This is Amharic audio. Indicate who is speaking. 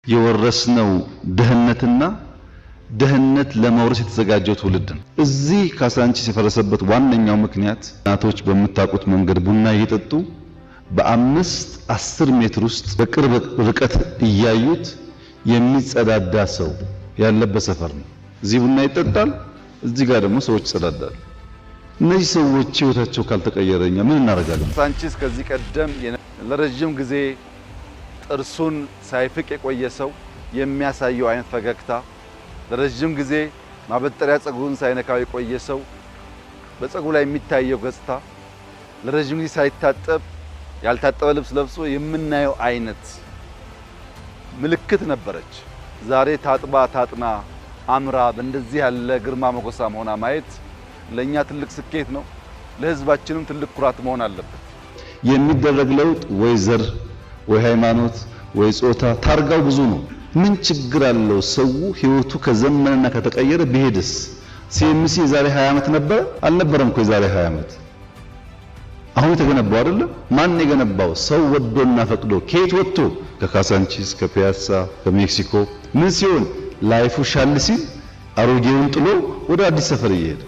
Speaker 1: የወረስነው ድህነትና ድህነት ለመውረስ የተዘጋጀው ትውልድ ነው። እዚህ ካሳንቺስ የፈረሰበት ዋነኛው ምክንያት እናቶች በመታቁት መንገድ ቡና እየጠጡ በ5-10 ሜትር ውስጥ በቅርብ ርቀት እያዩት የሚጸዳዳ ሰው ያለበት ሰፈር ነው። እዚህ ቡና ይጠጣል፣ እዚህ ጋር ደግሞ ሰዎች ይጸዳዳሉ። እነዚህ ሰዎች ህይወታቸው ካልተቀየረኛ ምን እናደርጋለን?
Speaker 2: ካሳንቺስ ከዚህ ቀደም ለረጅም ጊዜ ጥርሱን ሳይፍቅ የቆየ ሰው የሚያሳየው አይነት ፈገግታ፣ ለረጅም ጊዜ ማበጠሪያ ጸጉሩን ሳይነካው የቆየ ሰው በጸጉሩ ላይ የሚታየው ገጽታ፣ ለረጅም ጊዜ ሳይታጠብ ያልታጠበ ልብስ ለብሶ የምናየው አይነት ምልክት ነበረች። ዛሬ ታጥባ ታጥና አምራ በእንደዚህ ያለ ግርማ ሞገሳም ሆና ማየት ለኛ ትልቅ ስኬት ነው። ለህዝባችንም ትልቅ ኩራት መሆን አለበት።
Speaker 1: የሚደረግ ለውጥ ወይ ዘር ወይ ሃይማኖት ወይ ጾታ ታርጋው ብዙ ነው። ምን ችግር አለው? ሰው ህይወቱ ከዘመነና ከተቀየረ ቢሄድስ? ሲኤምሲ የዛሬ 20 ዓመት ነበር አልነበረም እኮ የዛሬ 20 ዓመት አሁን የተገነባው አይደለም። ማን የገነባው? ሰው ወዶና ፈቅዶ። ከየት ወጥቶ? ከካሳንቺስ፣ ከፒያሳ፣ ከሜክሲኮ። ምን ሲሆን ላይፉ ሻል ሲል አሮጌውን ጥሎ ወደ አዲስ ሰፈር ይሄድ